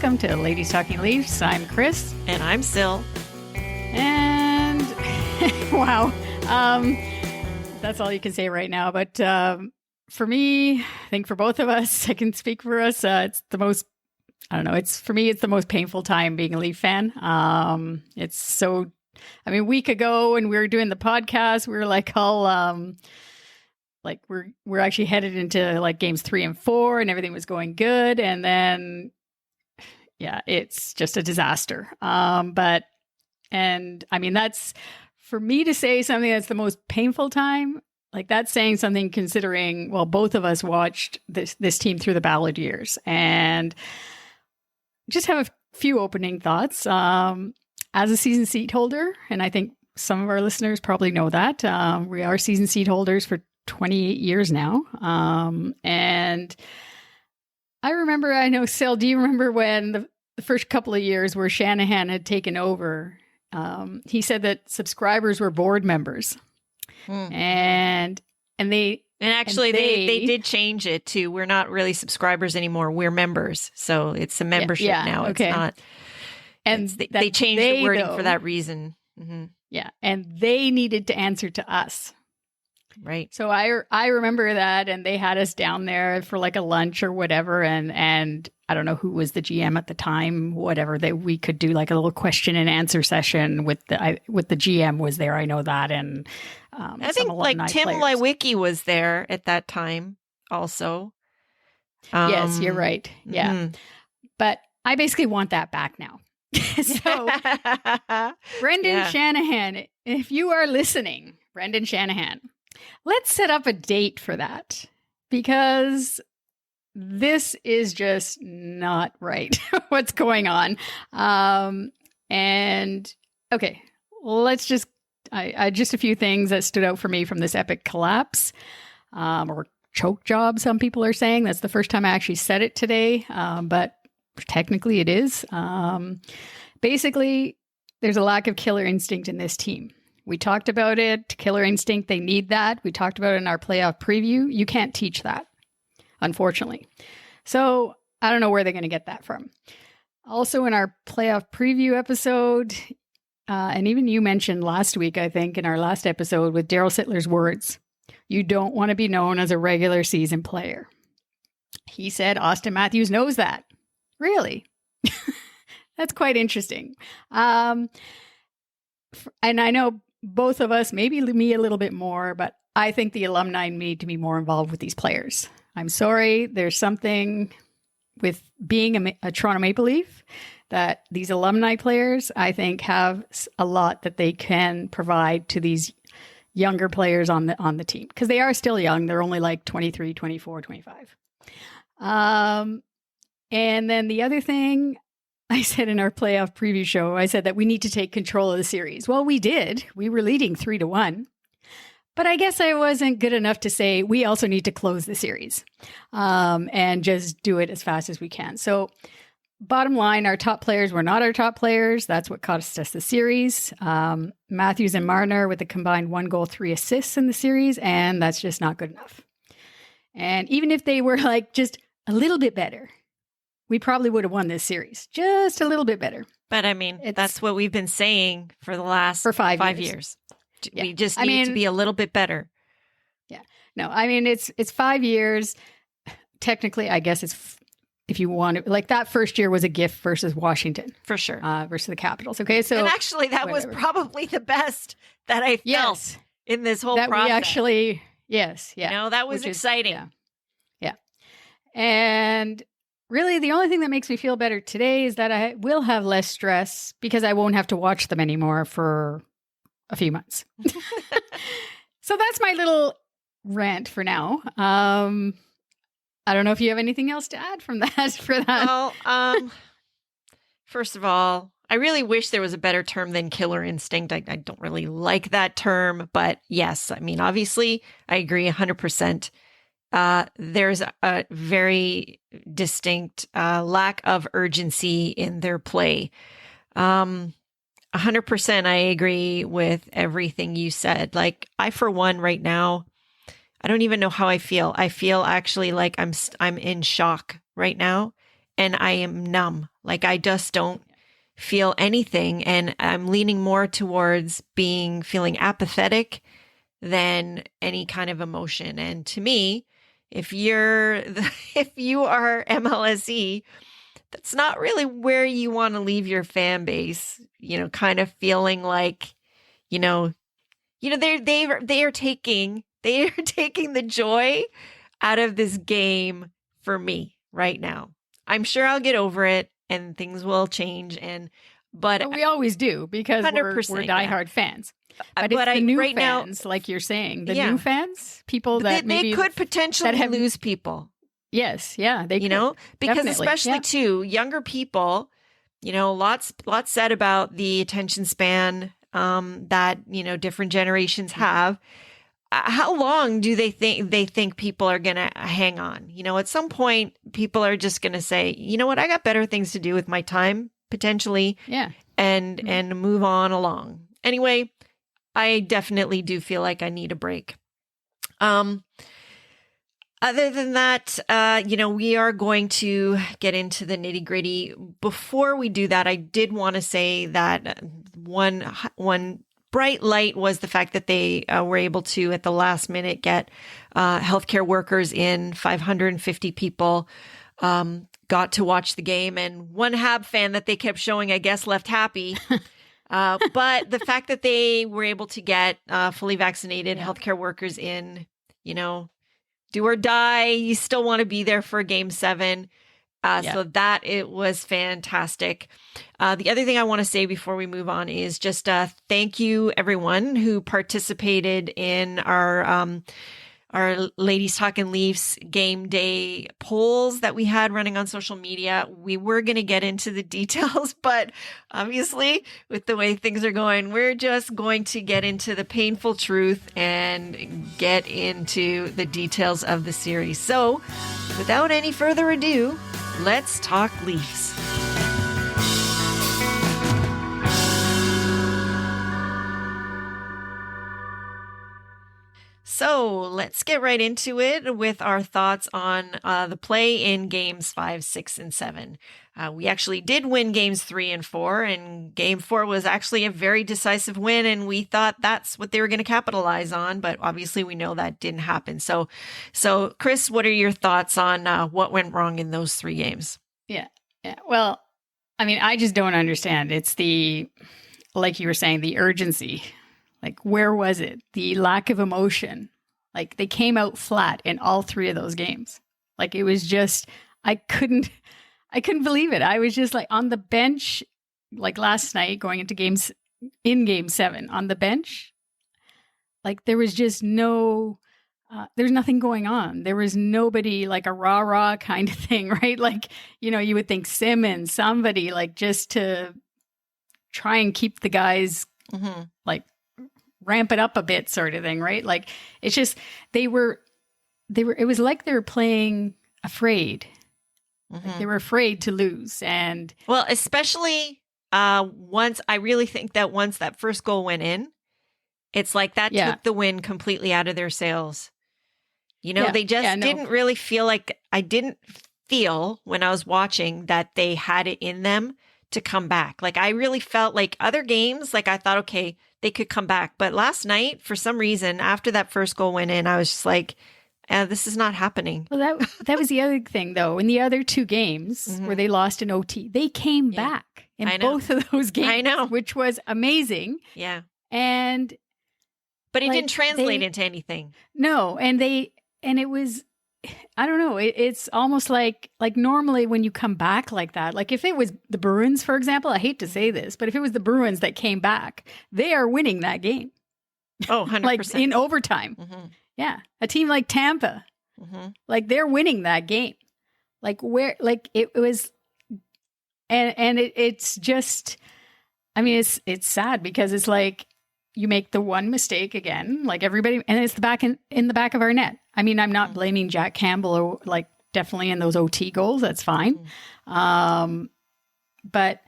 welcome to Ladies Talking Leafs. I'm Chris. And I'm Sil. And wow, that's all you can say right now. But for me, I think for both of us, I can speak for us. It's the most, I don't know, for me, it's the most painful time being a Leaf fan. It's so, a week ago when we were doing the podcast, we were like all, like we're actually headed into like games 3 and 4 and everything was going good. And then, yeah, it's just a disaster. That's for me to say something that's the most painful time. Like that's saying something considering, well, both of us watched this team through the Ballard years and just have a few opening thoughts. As a season seat holder, and I think some of our listeners probably know that, we are season seat holders for 28 years now. And I remember, I know, Sil, do you remember when the first couple of years where Shanahan had taken over, he said that subscribers were board members. And they did change it to, we're not really subscribers anymore. We're members. So it's a membership now. Okay. It's not. And they changed the wording for that reason. Mm-hmm. Yeah. And they needed to answer to us. Right. So I remember that, and they had us down there for like a lunch or whatever, and I don't know who was the GM at the time, whatever, that we could do like a little question and answer session with the GM was there. I know that, and I think like Tim Lewicki was there at that time also. Yes, you're right. Yeah, but I basically want that back now. So Brendan Shanahan, if you are listening, Brendan Shanahan, let's set up a date for that, because this is just not right. What's going on? And okay, let's just, I just a few things that stood out for me from this epic collapse, or choke job. Some people are saying that's the first time I actually said it today. But technically it is. Basically, there's a lack of killer instinct in this team. We talked about it. Killer instinct, they need that. We talked about it in our playoff preview. You can't teach that, unfortunately. So I don't know where they're going to get that from. Also, in our playoff preview episode, and even you mentioned last week, I think, in our last episode with Daryl Sittler's words, you don't want to be known as a regular season player. He said Austin Matthews knows that. Really? That's quite interesting. And I know both of us, maybe me a little bit more, but I think the alumni need to be more involved with these players. I'm sorry. There's something with being a Toronto Maple Leaf that these alumni players, I think, have a lot that they can provide to these younger players on the team, because they are still young. They're only like 23, 24, 25. And then the other thing I said in our playoff preview show, I said that we need to take control of the series. Well, we did. We were leading 3-1. But I guess I wasn't good enough to say we also need to close the series and just do it as fast as we can. So bottom line, our top players were not our top players. That's what cost us the series. Matthews and Marner with a combined 1 goal, 3 assists in the series, and that's just not good enough. And even if they were like just a little bit better, we probably would have won this series just a little bit better. But that's what we've been saying for the last for 5 years. Yeah. We just need to be a little bit better. Yeah. No, it's 5 years. Technically, I guess it's, if you want to, like that first year was a gift versus Washington. For sure. Versus the Capitals. Okay. So, and actually that was probably the best that I felt in this whole process. We actually, yes. Yeah. That was exciting. Yeah. And really, the only thing that makes me feel better today is that I will have less stress because I won't have to watch them anymore for a few months. So that's my little rant for now. I don't know if you have anything else to add from that for that. Well, first of all, I really wish there was a better term than killer instinct. I don't really like that term, but yes, obviously I agree 100%. There's a very distinct lack of urgency in their play. 100% I agree with everything you said. Like, I, for one, right now, I don't even know how I feel. I feel actually like I'm in shock right now. and I am numb. Like I just don't feel anything. And I'm leaning more towards feeling apathetic than any kind of emotion. And to me, if you are MLSE, that's not really where you want to leave your fan base, kind of feeling like, they are taking the joy out of this game for me right now. I'm sure I'll get over it and things will change. But we always do because we're diehard fans. But it's the new fans, like you're saying, the new fans, people that they could potentially lose people. Yes, yeah, they could. Because definitely. especially too younger people, lots said about the attention span that different generations have. How long do they think people are going to hang on? At some point, people are just going to say, you know what, I got better things to do with my time, potentially. Yeah. And move on along. Anyway, I definitely do feel like I need a break. Other than that, we are going to get into the nitty gritty. Before we do that, I did want to say that one bright light was the fact that they were able to, at the last minute, get healthcare workers in. 550 people got to watch the game, and one Hab fan that they kept showing, I guess, left happy. But the fact that they were able to get fully vaccinated healthcare workers in, do or die, you still want to be there for Game 7. So that it was fantastic. The other thing I want to say before we move on is just thank you everyone who participated in our Ladies Talking Leafs game day polls that we had running on social media. We were going to get into the details, but obviously with the way things are going, we're just going to get into the painful truth and get into the details of the series. So without any further ado, let's talk Leafs. So let's get right into it with our thoughts on the play in games 5, 6, and 7. We actually did win games 3 and 4, and game 4 was actually a very decisive win, and we thought that's what they were going to capitalize on, but obviously we know that didn't happen. So Chris, what are your thoughts on what went wrong in those 3 games? Yeah. Well, I mean, I just don't understand. It's like you were saying, the urgency. Like, where was it? The lack of emotion. Like, they came out flat in all 3 of those games. Like, it was just, I couldn't believe it. I was just like on the bench, like last night going into game 7 on the bench. Like, there was just there's nothing going on. There was nobody, like a rah-rah kind of thing, right? Like, you would think Simmons, somebody, like, just to try and keep the guys like ramp it up a bit sort of thing, right? Like, it's just, it was like they were playing afraid. Like they were afraid to lose. And well, especially once that first goal went in, it's like that took the wind completely out of their sails. They just didn't really feel like, I didn't feel when I was watching that they had it in them to come back. Like, I really felt like other games, like I thought, okay, they could come back. But last night, for some reason, after that first goal went in, I was just like, this is not happening. Well, that was the other thing, though. In the other 2 games where they lost in OT, they came back in both of those games. I know. Which was amazing. Yeah. But it didn't translate into anything. No. And it was, I don't know. It's almost like normally when you come back like that, like if it was the Bruins, for example, I hate to say this, but if it was the Bruins that came back, they are winning that game. Oh, 100%. Like in overtime. Yeah. A team like Tampa, like they're winning that game. Like where, like it was, and it's just, I mean, it's sad because it's like you make the one mistake again, like everybody, and it's in the back of our net. I mean, I'm not blaming Jack Campbell or like definitely in those OT goals. That's fine. But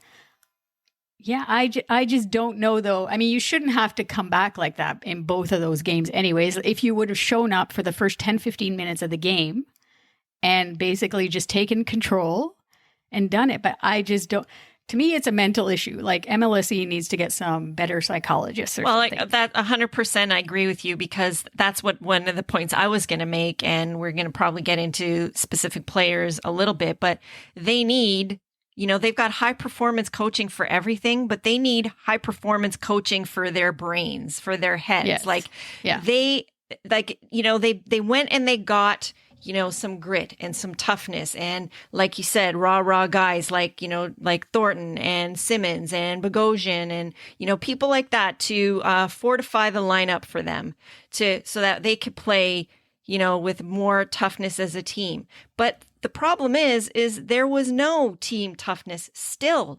yeah, I just don't know though. I mean, you shouldn't have to come back like that in both of those games anyways. If you would have shown up for the first 10, 15 minutes of the game and basically just taken control and done it. But I just don't. To me, it's a mental issue. Like MLSE needs to get some better psychologists or something. Like that 100%, I agree with you, because that's what one of the points I was going to make, and we're going to probably get into specific players a little bit, but they need, they've got high performance coaching for everything, but they need high performance coaching for their brains, for their heads. Yes. They went and they got, some grit and some toughness. And like you said, raw guys like Thornton and Simmons and Bogosian and, people like that to fortify the lineup for them so that they could play, with more toughness as a team. But the problem is there was no team toughness still.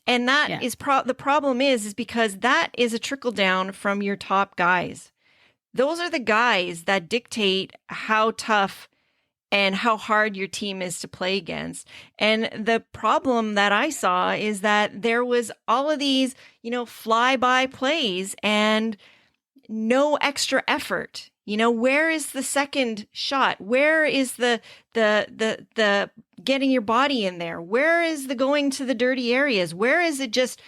And that is the problem is because that is a trickle down from your top guys. Those are the guys that dictate how tough and how hard your team is to play against. And the problem that I saw is that there was all of these, fly-by plays and no extra effort. Where is the second shot? Where is the getting your body in there? Where is the going to the dirty areas? Where is it just,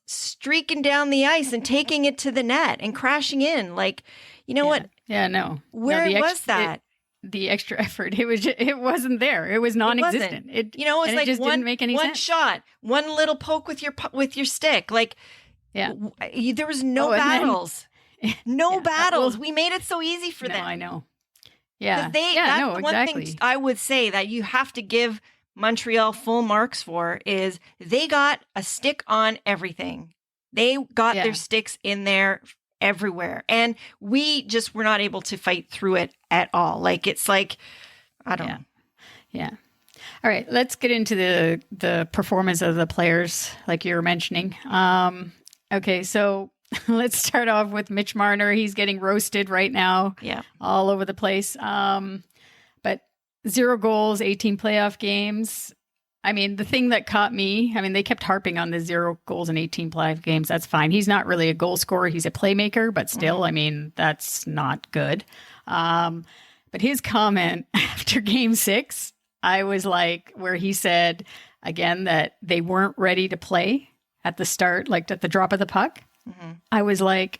streaking down the ice and taking it to the net and crashing in? Like, what? Yeah, no. Where was that? The extra effort. It wasn't there. It was non-existent. It was like just didn't make any one sense. shot, one little poke with your stick. Like, there was no battles. No battles. Well, we made it so easy for them. I know. Yeah. That's one thing I would say that you have to give Montreal full marks for is they got a stick on everything. They got their sticks in there everywhere. And we just were not able to fight through it at all. Like, it's like, I don't know. Yeah. All right. Let's get into the performance of the players like you were mentioning. Okay. So let's start off with Mitch Marner. He's getting roasted right now. Yeah. All over the place. But 0 goals, 18 playoff games. I mean, the thing that caught me, they kept harping on the 0 goals in 18 playoff games. That's fine. He's not really a goal scorer. He's a playmaker, but still, that's not good. But his comment after game 6, I was like, where he said, again, that they weren't ready to play at the start, like at the drop of the puck. Mm-hmm. I was like,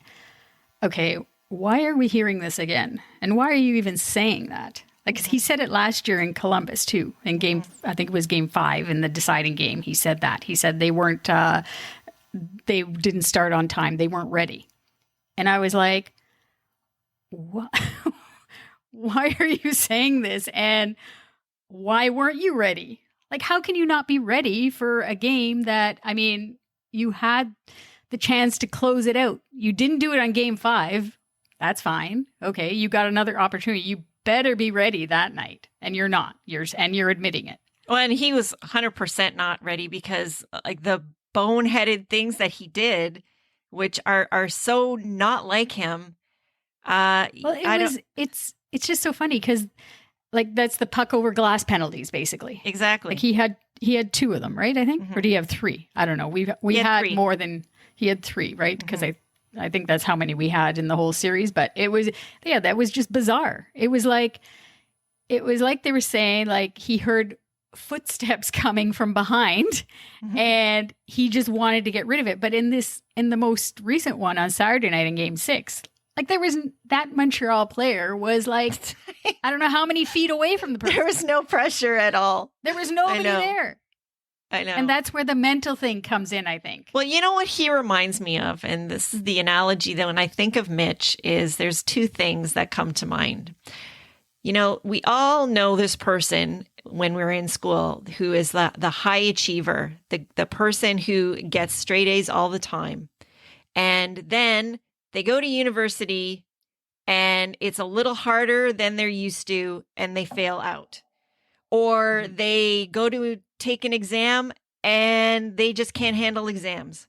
okay, why are we hearing this again? And why are you even saying that? Like, he said it last year in Columbus too, in I think it was game 5 in the deciding game. He said that. He said they didn't start on time. They weren't ready. And I was like, what? Why are you saying this? And why weren't you ready? Like, how can you not be ready for a game that, you had the chance to close it out. You didn't do it on game 5. That's fine. Okay. You got another opportunity. You better be ready that night. And you're not. You're admitting it. Well, and he was 100% not ready because like the boneheaded things that he did, which are so not like him. It's just so funny because like that's the puck over glass penalties, basically. Exactly. Like he had 2 of them, right? I think, or do you have 3? I don't know. We had 3. More than he had 3, right? Because I think that's how many we had in the whole series. But it was that was just bizarre. It was like they were saying like he heard footsteps coming from behind and he just wanted to get rid of it. But in the most recent one on Saturday night in game 6, like there wasn't that Montreal player was like, I don't know how many feet away from the person. There was no pressure at all. There was nobody there. I know. And that's where the mental thing comes in, I think. Well, you know what he reminds me of, and this is the analogy that when I think of Mitch is there's 2 things that come to mind. We all know this person when we're in school who is the high achiever, the person who gets straight A's all the time. And then they go to university and it's a little harder than they're used to and they fail out. Or they go to take an exam and they just can't handle exams.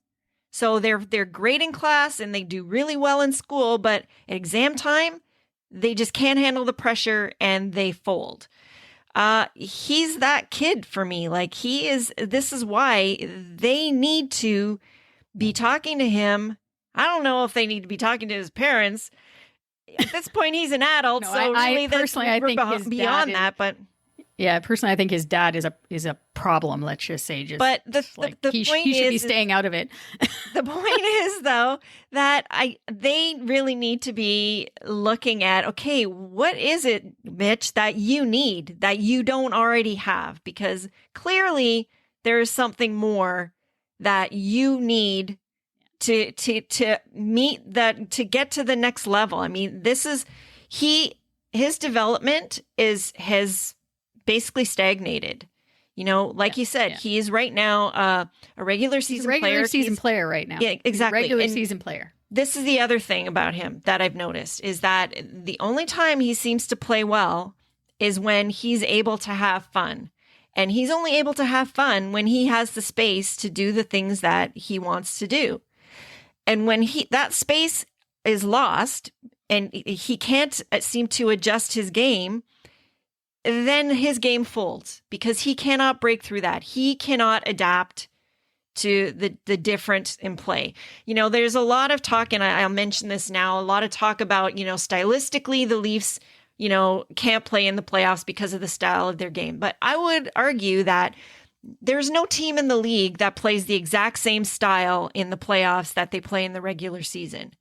So they're great in class and they do really well in school, but at exam time, they just can't handle the pressure and they fold. He's that kid for me. Like this is why they need to be talking to him. I don't know if they need to be talking to his parents. At this point, he's an adult. No, so I really, personally, I think his beyond dad that, but Yeah, personally, I think his dad is a problem. Let's just say, but the he point should be staying out of it. The point is, though, that they really need to be looking at, okay, what is it, Mitch, that you need that you don't already have? Because clearly there is something more that you need to meet that, to get to the next level. I mean, his development has basically stagnated. You know, like you said, he is right now a regular season player. Regular season player right now. Yeah, exactly. Regular season player. This is the other thing about him that I've noticed is that the only time he seems to play well is when he's able to have fun. And he's only able to have fun when he has the space to do the things that he wants to do. And when that space is lost and he can't seem to adjust his game, then his game folds because he cannot break through that. He cannot adapt to the difference in play. You know, there's a lot of talk, and I'll mention this now, a lot of talk about, you know, stylistically, the Leafs, you know, can't play in the playoffs because of the style of their game. But I would argue that there's no team in the league that plays the exact same style in the playoffs that they play in the regular season.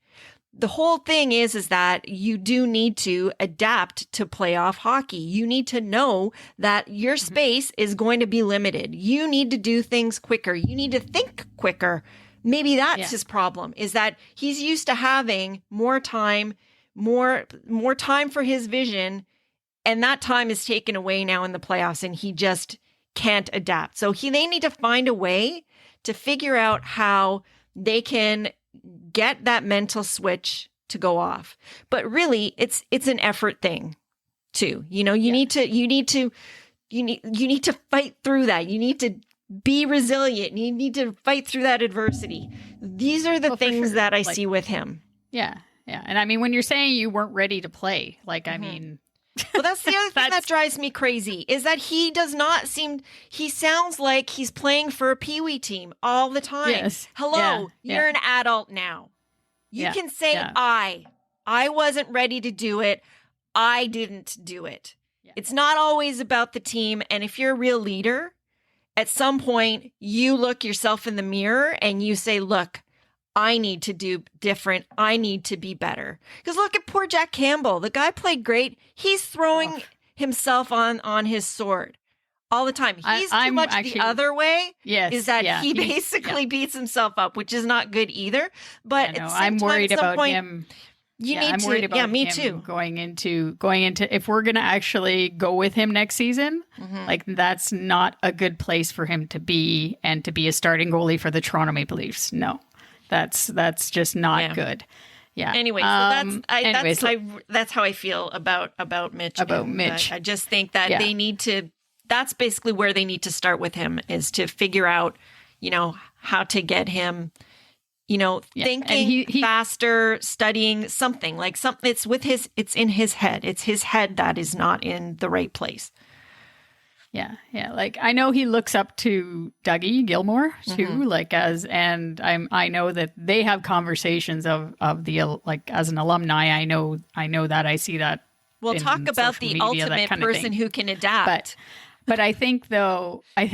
The whole thing is that you do need to adapt to playoff hockey. You need to know that your space is going to be limited. You need to do things quicker. You need to think quicker. Maybe that's his problem, is that he's used to having more time for his vision, and that time is taken away now in the playoffs, and he just can't adapt. So they need to find a way to figure out how they can get that mental switch to go off. But really, it's an effort thing too. You know, you need to fight through that. You need to be resilient. You need to fight through that adversity. These are the things that I see with him. Yeah. Yeah. And I mean, when you're saying you weren't ready to play, like, I mean, well, that's the other thing that drives me crazy is that he sounds like he's playing for a peewee team all the time. Yes. Hello, you're an adult now. You can say, I wasn't ready to do it. I didn't do it. Yeah. It's not always about the team. And if you're a real leader, at some point you look yourself in the mirror and you say, look, I need to do different. I need to be better. Because look at poor Jack Campbell. The guy played great. He's throwing himself on his sword all the time. He's too much the other way. Yes, is that he basically beats himself up, which is not good either. But at the same time, worried about him. I'm worried about me him too. Going into if we're going to actually go with him next season, like that's not a good place for him to be and to be a starting goalie for the Toronto Maple Leafs. No. That's just not good. Yeah. Anyway, so that's how I feel about Mitch. About Mitch. I just think that they need to. That's basically where they need to start with him, is to figure out, you know, how to get him, you know, thinking faster, studying something. It's in his head. It's his head that is not in the right place. Yeah, yeah. Like, I know he looks up to Dougie Gilmore too. I know that they have conversations of the, like, as an alumni. I know that I see that. We'll talk about the ultimate person who can adapt. But I think though, I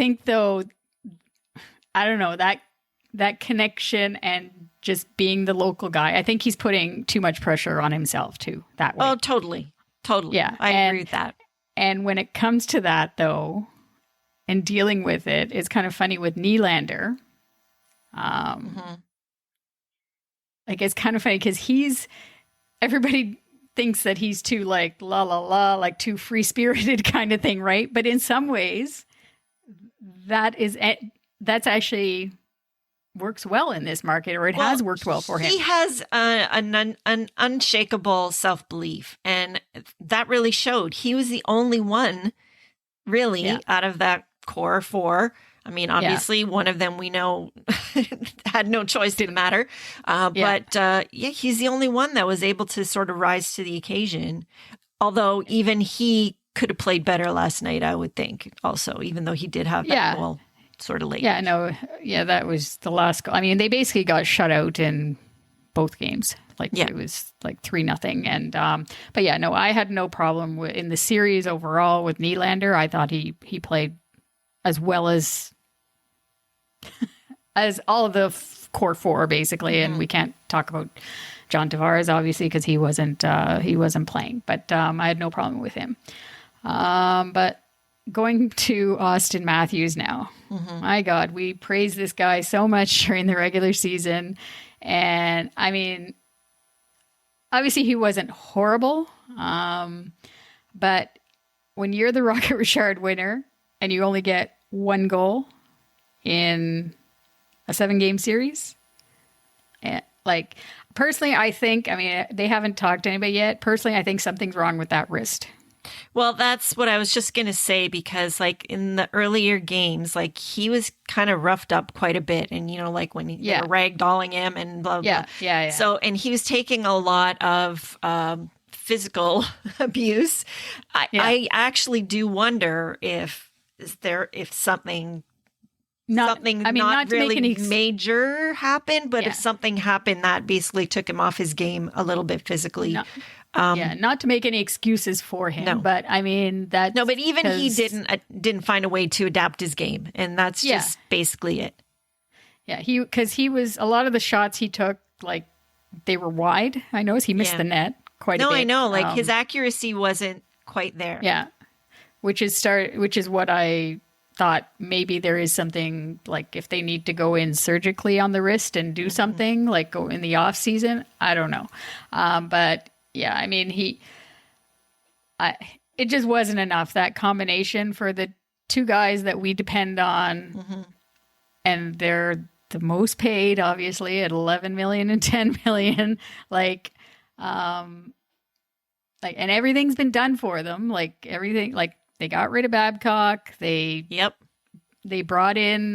don't know, that connection and just being the local guy. I think he's putting too much pressure on himself too. That way. Oh, totally. Yeah, I agree with that. And when it comes to that, though, and dealing with it, it's kind of funny with Nylander. Like, it's kind of funny because everybody thinks that he's too, like, la la la, like too free spirited kind of thing, right? But in some ways, that's actually works well in this market, or it has worked well for him. He has an unshakable self-belief, and that really showed. He was the only one, really, out of that core four. I mean, obviously, one of them we know had no choice in the matter. But he's the only one that was able to sort of rise to the occasion. Although even he could have played better last night, I would think, also, even though he did have that goal sort of late. Yeah, no. Yeah, that was the last goal. I mean, they basically got shut out in both games. Like it was like 3-0. And but yeah, no, I had no problem in the series overall with Nylander. I thought he played as well as all of the core four basically. And we can't talk about John Tavares obviously because he wasn't playing. But I had no problem with him. But going to Austin Matthews now. My God, we praised this guy so much during the regular season. And I mean, obviously he wasn't horrible. But when you're the Rocket Richard winner and you only get one goal in a 7-game series, like personally, I think, I mean, they haven't talked to anybody yet. Personally, I think something's wrong with that wrist. Well, that's what I was just going to say, because like in the earlier games, like he was kind of roughed up quite a bit. And, you know, like when they were ragdolling him and blah, blah. Yeah. So, and he was taking a lot of physical abuse. I actually do wonder if something not really major happened, but if something happened that basically took him off his game a little bit physically. Not to make any excuses for him, but I mean that. No, but even he didn't find a way to adapt his game, and that's just basically it. Yeah, because he was a lot of the shots he took, like they were wide. I noticed he missed the net quite a bit. No, I know, like his accuracy wasn't quite there. Yeah, which is what I thought maybe there is something, like if they need to go in surgically on the wrist and do something like go in the off season. I don't know, but. Yeah, I mean, it just wasn't enough, that combination for the two guys that we depend on. And they're the most paid, obviously, at 11 million and 10 million. And everything's been done for them. Like everything, like they got rid of Babcock. They brought in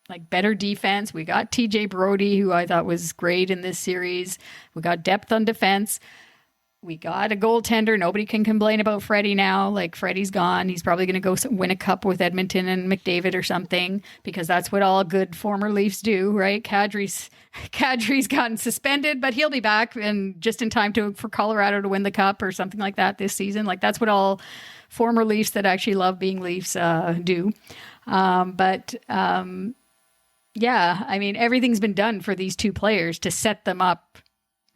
like better defense. We got TJ Brody, who I thought was great in this series. We got depth on defense. We got a goaltender. Nobody can complain about Freddie now. Like Freddie's gone. He's probably going to go win a cup with Edmonton and McDavid or something, because that's what all good former Leafs do, right? Kadri's gotten suspended, but he'll be back and just in time for Colorado to win the cup or something like that this season. Like that's what all former Leafs that actually love being Leafs do. Yeah, I mean, everything's been done for these two players to set them up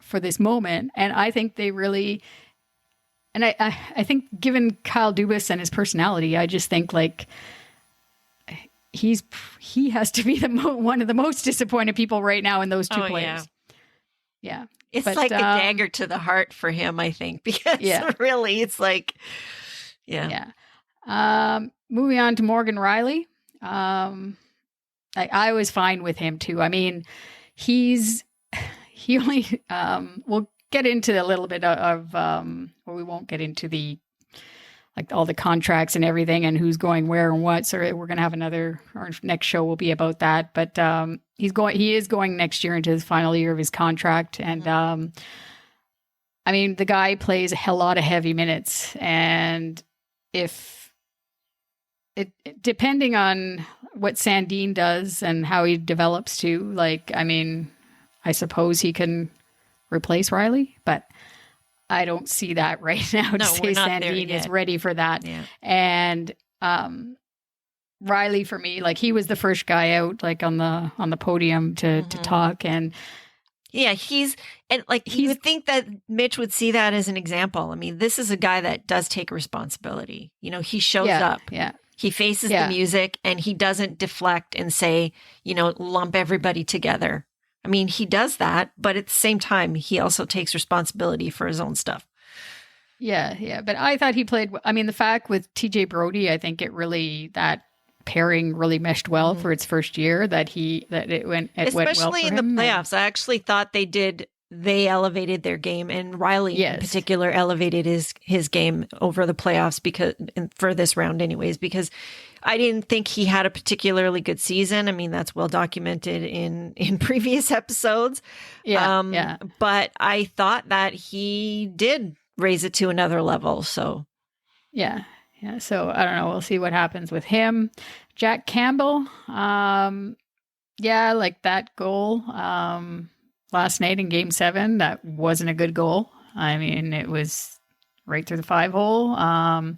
for this moment. And I think they really, and I think given Kyle Dubas and his personality, I just think like he has to be one of the most disappointed people right now in those two players. Yeah. It's like a dagger to the heart for him, I think, because really it's like, moving on to Morgan Rielly. I was fine with him too. I mean, he only, we'll get into a little bit of, we won't get into like all the contracts and everything and who's going where and what. So we're going to have our next show will be about that. But he is going next year into his final year of his contract. And I mean, the guy plays a lot of heavy minutes, and depending on what Sandin does and how he develops too, like, I mean, I suppose he can replace Rielly, but I don't see that right now to say Sandin is ready for that. Yeah. And Rielly, for me, like he was the first guy out, like on the podium to talk. And yeah, you would think that Mitch would see that as an example. I mean, this is a guy that does take responsibility. You know, he shows up. Yeah. He faces the music and he doesn't deflect and say, you know, lump everybody together. I mean, he does that, but at the same time, he also takes responsibility for his own stuff. Yeah. But I thought he played, I mean, the fact with TJ Brody, I think that pairing really meshed well for its first year, that it went well for him. Especially in the playoffs. I actually thought they elevated their game, and Rielly in particular elevated his game over the playoffs for this round anyways, because I didn't think he had a particularly good season. I mean, that's well documented in previous episodes. But I thought that he did raise it to another level. So yeah. So I don't know. We'll see what happens with him. Jack Campbell. Like that goal. last night in Game 7. That wasn't a good goal. I mean, it was right through the 5-hole.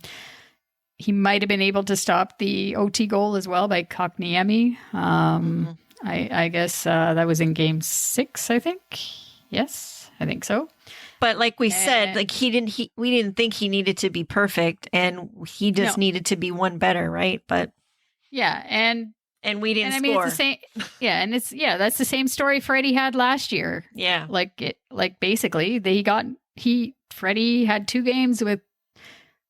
He might have been able to stop the OT goal as well by Kokniemi. I guess that was in Game 6, I think. Yes, I think so. But like we said, like we didn't think he needed to be perfect, and he just needed to be one better, right? But yeah, and we didn't score. I mean, it's the same. Yeah, and that's the same story Freddie had last year. Yeah, basically Freddie had 2 games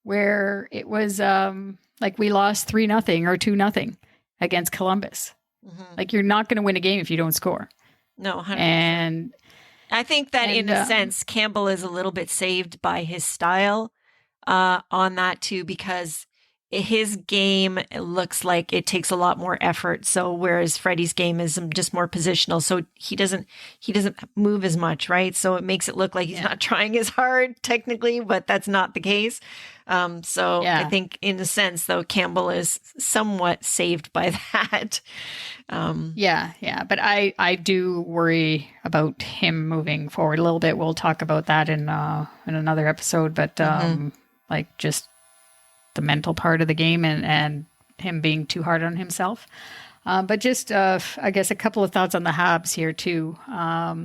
where it was like we lost 3-0 or 2-0 against Columbus. Like, you're not going to win a game if you don't score. No, 100%. And I think that in a sense, Campbell is a little bit saved by his style on that too, because his game looks like it takes a lot more effort. So whereas Freddie's game is just more positional, so he doesn't move as much, right? So it makes it look like he's not trying as hard technically, but that's not the case. I think in a sense, though, Campbell is somewhat saved by that. But I do worry about him moving forward a little bit. We'll talk about that in another episode, but like just the mental part of the game and him being too hard on himself. But just, I guess, a couple of thoughts on the Habs here too. I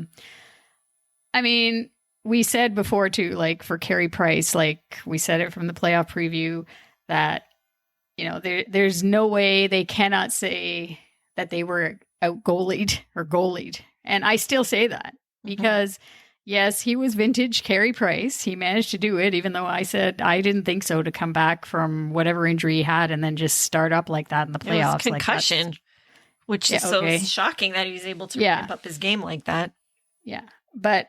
mean, we said before too, like for Carey Price, like we said it from the playoff preview, that, you know, there's no way they cannot say that they were out goalied. And I still say that because yes, he was vintage Carey Price. He managed to do it, even though I said I didn't think so, to come back from whatever injury he had and then just start up like that in the playoffs. It was concussion, which is so shocking that he was able to ramp up his game like that. Yeah. But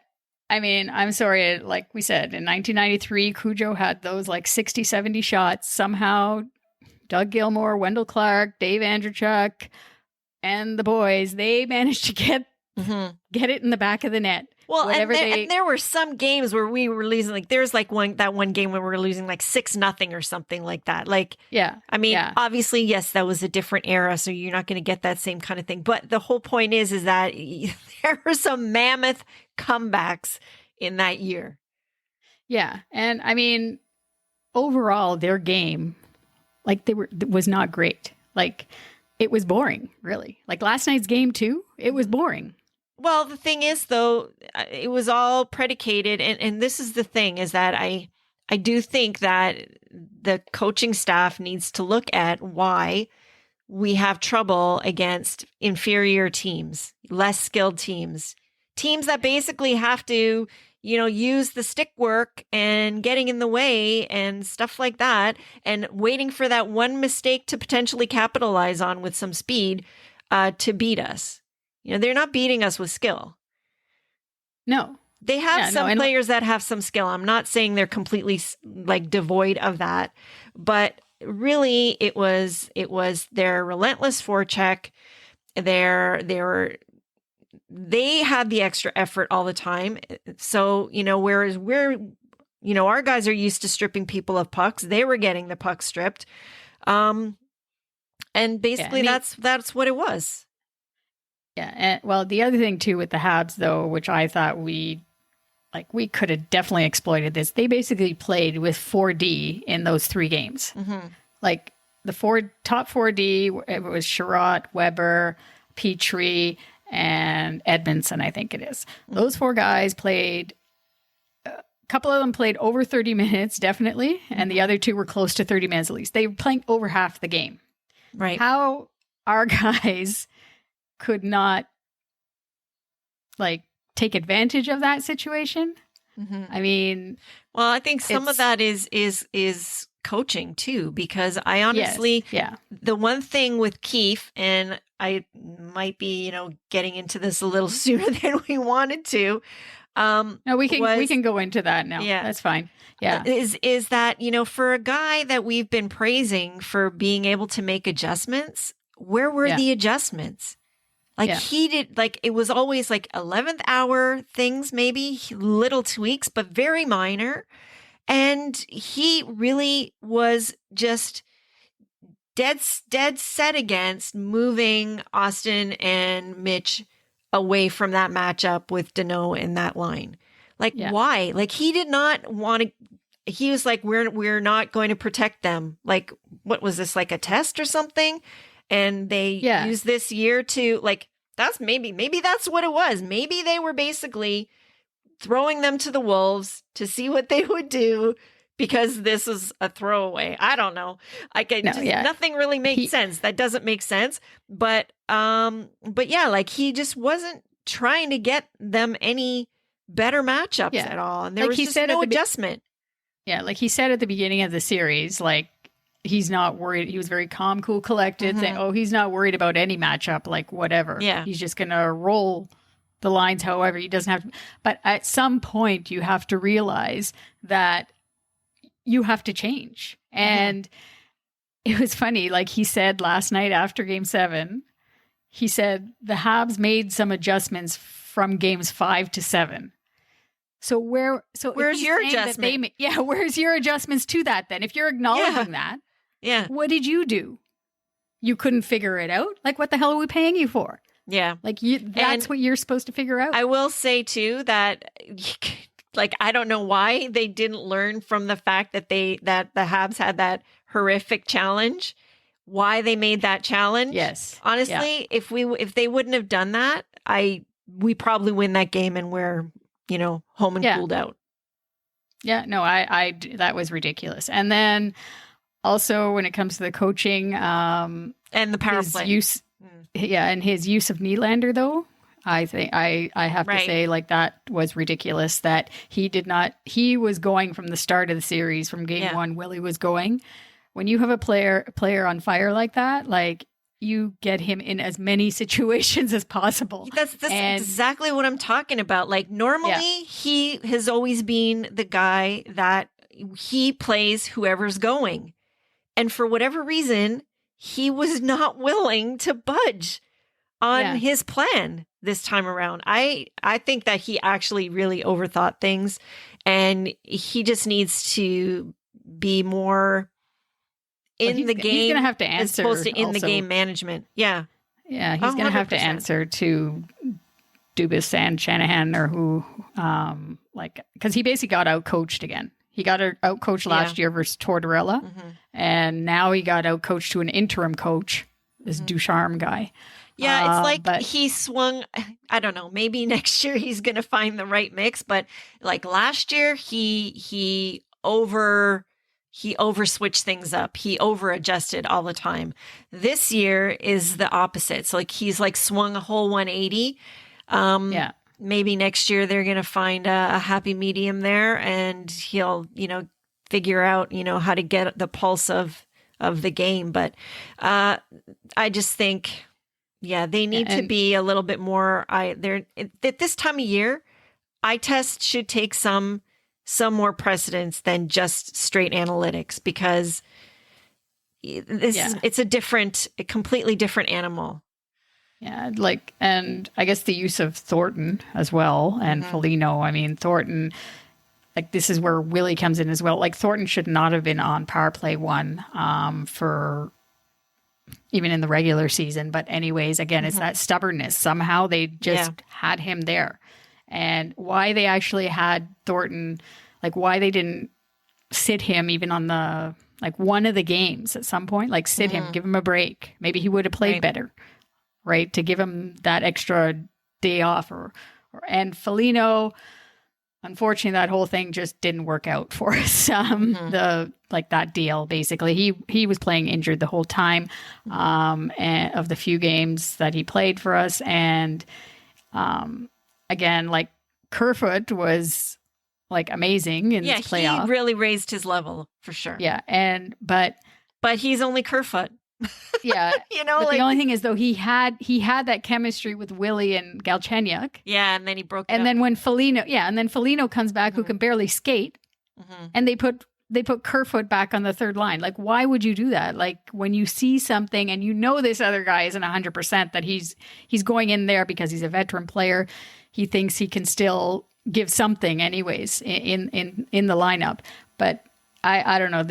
I mean, I'm sorry, like we said, in 1993, Cujo had those like 60, 70 shots. Somehow Doug Gilmour, Wendell Clark, Dave Andrechuk, and the boys, they managed to get it in the back of the net. Well, and there were some games where we were losing, like there's like one game where we were losing like 6-0 or something like that. Like, I mean, obviously, yes, that was a different era, so you're not going to get that same kind of thing. But the whole point is that there were some mammoth comebacks in that year. Yeah, and I mean, overall, their game, like was not great. Like, it was boring, really. Like last night's game too, it was boring. Well, the thing is, though, it was all predicated, and this is the thing, is that I do think that the coaching staff needs to look at why we have trouble against inferior teams, less skilled teams that basically have to, you know, use the stick work and getting in the way and stuff like that, and waiting for that one mistake to potentially capitalize on with some speed to beat us. You know, they're not beating us with skill. No. They have some players that have some skill. I'm not saying they're completely like devoid of that, but really it was their relentless forecheck. They had the extra effort all the time. So, you know, whereas our guys are used to stripping people of pucks, they were getting the puck stripped. And basically that's what it was. Yeah. And, well, the other thing too with the Habs though, which I thought we could have definitely exploited this. They basically played with 4D in those 3 games. Like the top 4D, it was Sherratt, Weber, Petrie, and Edmondson, I think it is. Those 4 guys played, a couple of them played over 30 minutes, definitely. And the other 2 were close to 30 minutes at least. They were playing over half the game. Right. How our guys could not like take advantage of that situation. I mean, well, I think some of that is coaching too, because I honestly, the one thing with Keefe, and I might be, you know, getting into this a little sooner than we wanted to. No, we can go into that now. Yeah, that's fine. Yeah, is that, you know, for a guy that we've been praising for being able to make adjustments, where were the adjustments? Like he did, like it was always like 11th hour things, maybe little tweaks, but very minor. And he really was just dead set against moving Austin and Mitch away from that matchup with Danault in that line. Like, why? Like, he did not want to. He was like, we're not going to protect them. Like, what was this, like a test or something? And they used this year to, like, that's maybe that's what it was. Maybe they were basically throwing them to the Wolves to see what they would do, because this is a throwaway. I don't know. Nothing really makes sense. That doesn't make sense. But yeah, like, he just wasn't trying to get them any better matchups at all. And there was just no adjustment. Like he said at the beginning of the series, like, he's not worried. He was very calm, cool, collected, saying, he's not worried about any matchup, like whatever. Yeah. He's just going to roll the lines however. He doesn't have to. But at some point, you have to realize that you have to change. And it was funny. Like he said last night after Game 7, he said the Habs made some adjustments from Games 5 to 7. So where's your adjustment? Where's your adjustments to that then? If you're acknowledging that, what did you do? You couldn't figure it out? Like, what the hell are we paying you for? Yeah. Like, that's what you're supposed to figure out. I will say, too, that, like, I don't know why they didn't learn from the fact that the Habs had that horrific challenge, why they made that challenge. Yes. Honestly, if they wouldn't have done that, we probably win that game and we're, home and cooled out. Yeah, no, I that was ridiculous. And then also when it comes to the coaching, and the power play and his use of Nylander, though, I think I have to say, like, that was ridiculous. That he was going from the start of the series, from game 1. Willie was going. When you have a player on fire like that, like, you get him in as many situations as possible. That's exactly what I'm talking about. Like, normally he has always been the guy that he plays whoever's going. And for whatever reason, he was not willing to budge on his plan this time around. I think that he actually really overthought things, and he just needs to be more in the game. He's going to have to answer, as opposed to in the game management. Yeah. Yeah, he's going to have to answer to Dubas and Shanahan, or who, because he basically got out-coached again. He got out-coached last year versus Tortorella, and now he got out-coached to an interim coach, this Ducharme guy. Yeah, it's like he swung, I don't know, maybe next year he's going to find the right mix, but like last year, he over-switched things up. He over-adjusted all the time. This year is the opposite. So, like, he's like swung a whole 180. Maybe next year they're going to find a happy medium there, and he'll, figure out, how to get the pulse of the game. But I just think, they need to be a little bit more. At this time of year, eye test should take some more precedence than just straight analytics, because it's a completely different animal. Yeah, and I guess the use of Thornton as well, and Foligno. I mean, Thornton, like, this is where Willie comes in as well. Like, Thornton should not have been on power play 1 for even in the regular season. But anyways, again, it's that stubbornness. Somehow they just had him there. And why they actually had Thornton, like, why they didn't sit him even on the, like, one of the games at some point, like, sit him, give him a break. Maybe he would have played better, right? To give him that extra day off. And Foligno, unfortunately, that whole thing just didn't work out for us. That deal, basically. He was playing injured the whole time, and of the few games that he played for us. And again, like, Kerfoot was, like, amazing in this playoff. He really raised his level for sure. Yeah, but he's only Kerfoot. Yeah, but the only thing is, though, he had that chemistry with Willie and Galchenyuk. Yeah, and then he broke. And then when Foligno comes back, who can barely skate, and they put Kerfoot back on the third line. Like, why would you do that? Like, when you see something and this other guy isn't 100%, that he's going in there because he's a veteran player, he thinks he can still give something anyways in the lineup. But I don't know.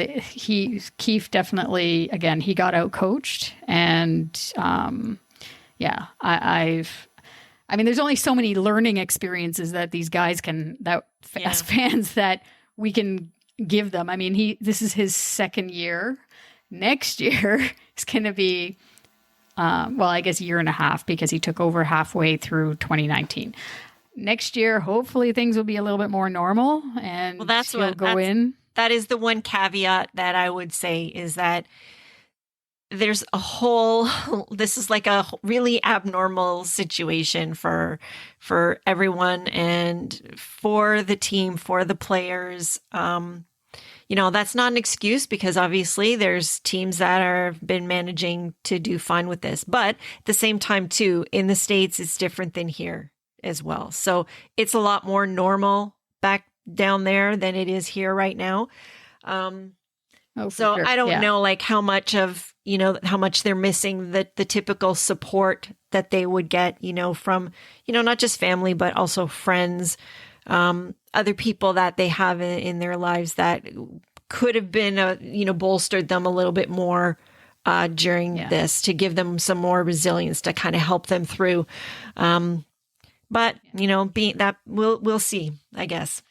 Keefe definitely, again, he got out coached, and I I mean, there's only so many learning experiences that these guys can, as fans, that we can give them. I mean, this is his second year. Next year is going to be, I guess a year and a half, because he took over halfway through 2019. Next year, hopefully things will be a little bit more normal, and he'll go in. That is the one caveat that I would say, is that this is like a really abnormal situation for everyone and for the team, for the players. That's not an excuse, because obviously there's teams that have been managing to do fine with this. But at the same time, too, in the States, it's different than here as well. So it's a lot more normal back down there than it is here right now. Sure. I don't know like how much they're missing the typical support that they would get, from, not just family, but also friends, other people that they have in their lives that could have been, bolstered them a little bit more during this, to give them some more resilience, to kind of help them through. But, being that, we'll see, I guess.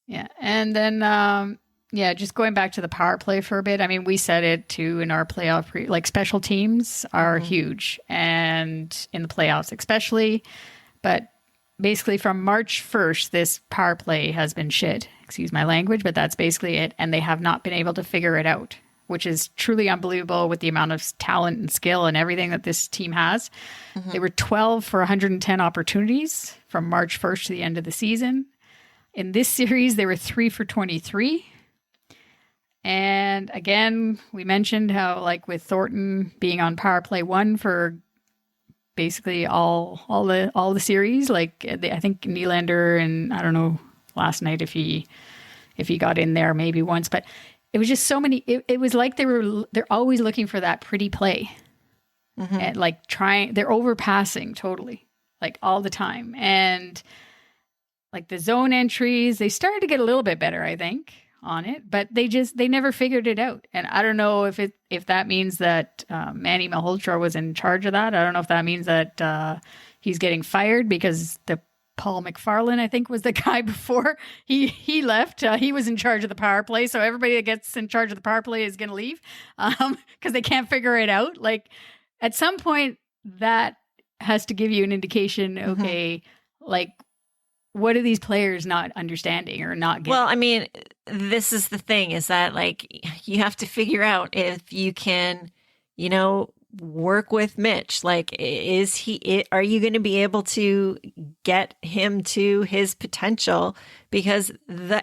Yeah. And then, just going back to the power play for a bit. I mean, we said it too in our playoff, like special teams are huge, and in the playoffs especially. But basically from March 1st, this power play has been shit. Excuse my language, but that's basically it. And they have not been able to figure it out, which is truly unbelievable with the amount of talent and skill and everything that this team has. They were 12 for 110 opportunities from March 1st to the end of the season. In this series, they were 3 for 23. And again, we mentioned how, like with Thornton being on power play 1 for basically all the series, like I think Nylander, and I don't know last night if he got in there maybe once, but it was just so many. It was like they're always looking for that pretty play, and like they're overpassing totally, like all the time, and like the zone entries, they started to get a little bit better, I think, on it, but they never figured it out. And I don't know if that means that Manny Malhotra was in charge of that. I don't know if that means that he's getting fired, because the Paul McFarland, I think, was the guy before he left. He was in charge of the power play, so everybody that gets in charge of the power play is going to leave because they can't figure it out. Like at some point, that has to give you an indication. Okay, like, what are these players not understanding or not getting? Well, I mean, this is the thing, is that like you have to figure out if you can, work with Mitch. Like, are you going to be able to get him to his potential? Because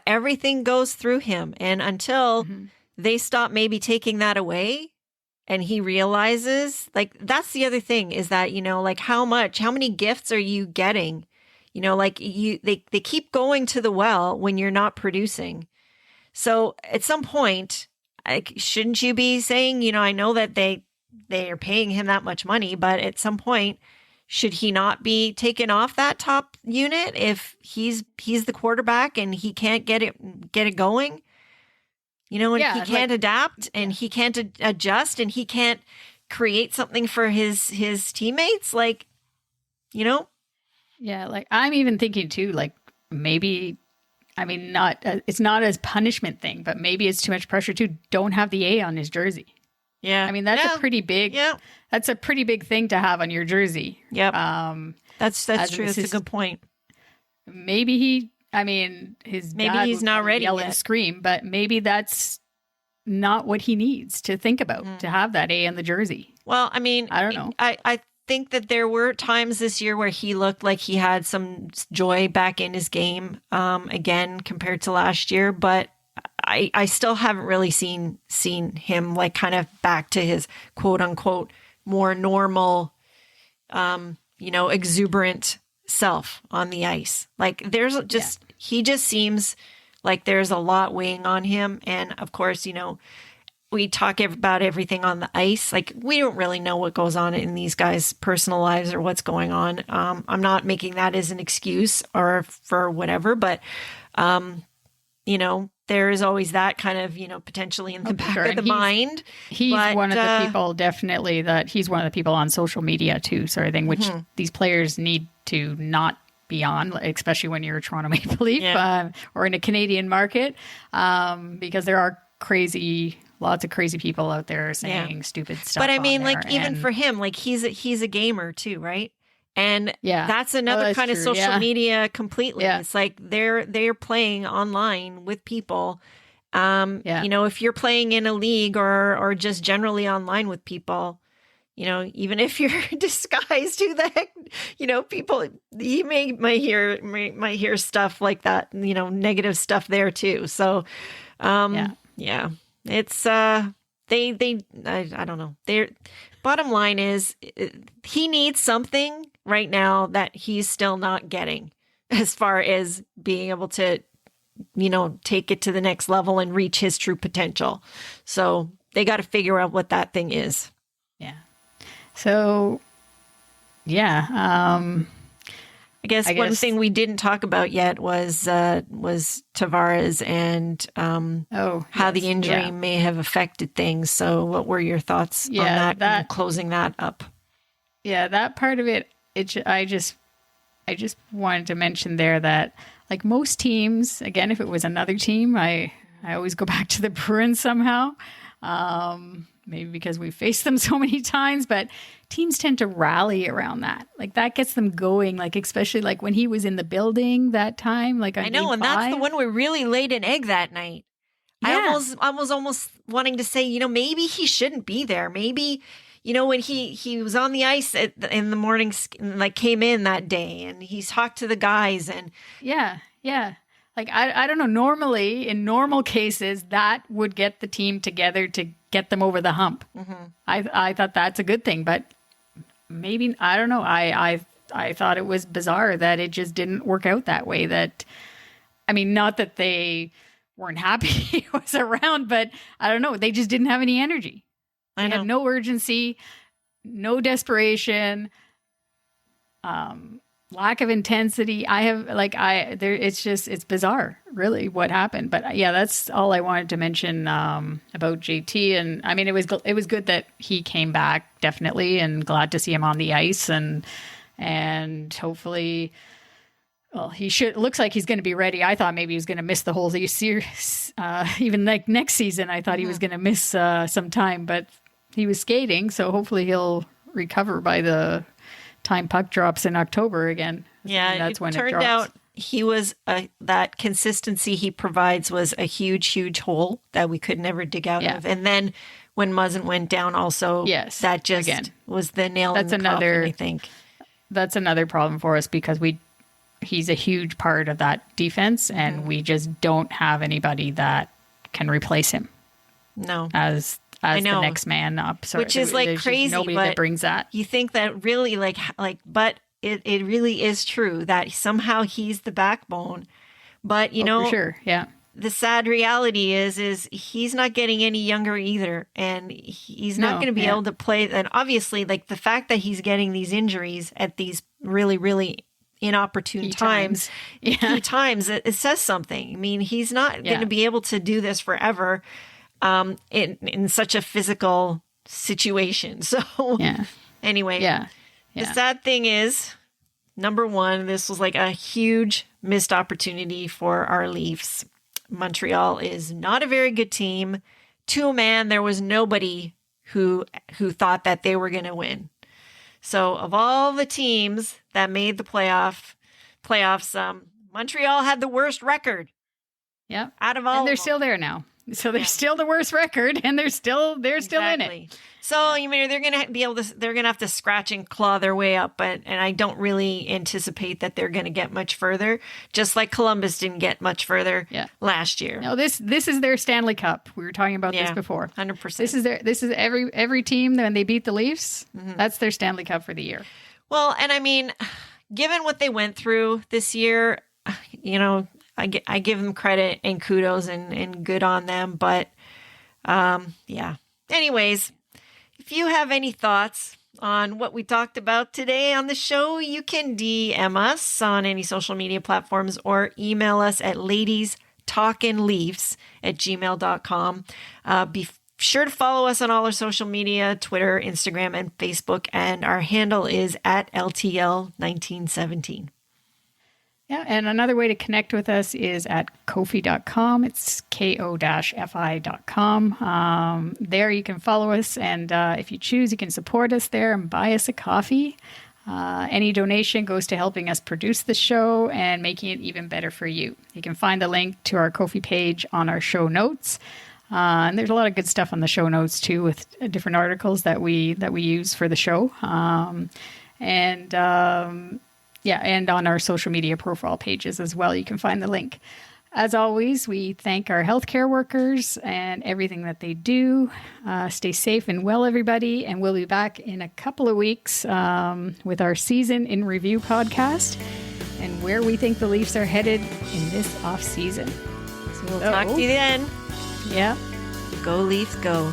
everything goes through him. And until they stop maybe taking that away, and he realizes, like, that's the other thing, is that, like how many gifts are you getting? Like they keep going to the well when you're not producing. So at some point, shouldn't you be saying, I know that they are paying him that much money, but at some point, should he not be taken off that top unit if he's the quarterback and he can't get it going? And he can't adapt, and he can't adjust, and he can't create something for his teammates, like, Yeah, like I'm even thinking too, like maybe, I mean, it's not as punishment thing, but maybe it's too much pressure too. Don't have the A on his jersey. Yeah, I mean that's a pretty big. Yeah, that's a pretty big thing to have on your jersey. Yep. That's true. That's a good point. Maybe he's not ready. Yell and scream, but maybe that's not what he needs to think about to have that A on the jersey. Well, I mean, I don't know. I think that there were times this year where he looked like he had some joy back in his game again compared to last year, but I still haven't really seen him like kind of back to his quote unquote more normal exuberant self on the ice. Like there's just he just seems like there's a lot weighing on him, and of course, we talk about everything on the ice. Like, we don't really know what goes on in these guys' personal lives or what's going on. I'm not making that as an excuse or for whatever, but, there is always that kind of, potentially in the back of the mind. He's one of the people, definitely, that he's one of the people on social media too, sort of thing, which these players need to not be on, especially when you're a Toronto Maple Leaf Yeah. or in a Canadian market, because there are lots of crazy people out there saying stupid stuff. But I mean, on like, there, even and for him, like, he's a gamer too, right? And Yeah. that's another that's kind of true, social yeah. media completely. Yeah. It's like they're playing online with people. Yeah. You know, if you're playing in a league or just generally online with people, you know, even if you're disguised, who the heck, you know, people, you might hear stuff like that, you know, negative stuff there too. So, yeah, it's, I don't know. Their bottom line is he needs something right now that he's still not getting as far as being able to, you know, take it to the next level and reach his true potential. So they got to figure out what that thing is. Yeah. So, yeah. I guess one thing we didn't talk about yet was Tavares and how the injury may have affected things. So what were your thoughts on that and closing that up? Yeah, that part of it, I just wanted to mention there that, like most teams, again, if it was another team, I always go back to the Bruins somehow. Maybe because we faced them so many times, but teams tend to rally around that. Like that gets them going, like especially like when he was in the building that time, like on I know, Game and 5. that's the one we really laid an egg that night. Yeah. I was almost wanting to say, you know, maybe he shouldn't be there. Maybe, you know, when he was on the ice in the morning, like came in that day and he's talked to the guys and yeah. Like I don't know. Normally, in normal cases, that would get the team together to get them over the hump. Mm-hmm. I thought that's a good thing, but maybe I don't know. I thought it was bizarre that it just didn't work out that way. That I mean, not that they weren't happy he was around, but I don't know. They just didn't have any energy. They had no urgency, no desperation. Lack of intensity. It's bizarre, really, what happened. But yeah, that's all I wanted to mention about JT. And I mean, it was good that he came back, definitely, and glad to see him on the ice. And hopefully, well, looks like he's going to be ready. I thought maybe he was going to miss the whole series, even like next season. I thought he was going to miss some time, but he was skating, so hopefully he'll recover by the time puck drops in October again. Yeah, that's when it turned drops. out he was that consistency he provides was a huge hole that we could never dig out of. And then when Muzzin went down, also that just was the nail in the coffin, I think. That's another problem for us because he's a huge part of that defense, and we just don't have anybody that can replace him. No, as the next man up. Sorry, which is like crazy. Nobody that brings that. You think that really but it really is true that somehow he's the backbone. But you know, for sure, yeah. The sad reality is he's not getting any younger either, and he's not going to be able to play. And obviously, like the fact that he's getting these injuries at these really, really inopportune times, it says something. I mean, he's not going to be able to do this forever. In such a physical situation. So anyway, the sad thing is, number one, this was like a huge missed opportunity for our Leafs. Montreal is not a very good team. To a man, there was nobody who thought that they were going to win. So of all the teams that made the playoffs, Montreal had the worst record. Yeah, out of all, and they're still there now. So they're still the worst record, and they're still in it. So you mean they're gonna have to scratch and claw their way up, and I don't really anticipate that they're gonna get much further. Just like Columbus didn't get much further last year. No, this is their Stanley Cup. We were talking about this before. 100%. This is every team when they beat the Leafs. Mm-hmm. That's their Stanley Cup for the year. Well, and I mean, given what they went through this year, you know. I give them credit and kudos and good on them. But, anyways, if you have any thoughts on what we talked about today on the show, you can DM us on any social media platforms or email us at ladiestalkinleafs@gmail.com. Be sure to follow us on all our social media, Twitter, Instagram, and Facebook. And our handle is at LTL1917. Yeah, and another way to connect with us is at Ko-fi.com. It's ko-fi.com. There you can follow us, and if you choose, you can support us there and buy us a coffee. Any donation goes to helping us produce the show and making it even better for you. You can find the link to our Ko-fi page on our show notes. And there's a lot of good stuff on the show notes too, with different articles that we use for the show. And on our social media profile pages as well, you can find the link. As always, we thank our healthcare workers and everything that they do. Stay safe and well, everybody. And we'll be back in a couple of weeks with our Season in Review podcast and where we think the Leafs are headed in this off season. So we'll talk to you then. Yeah. Go Leafs, go.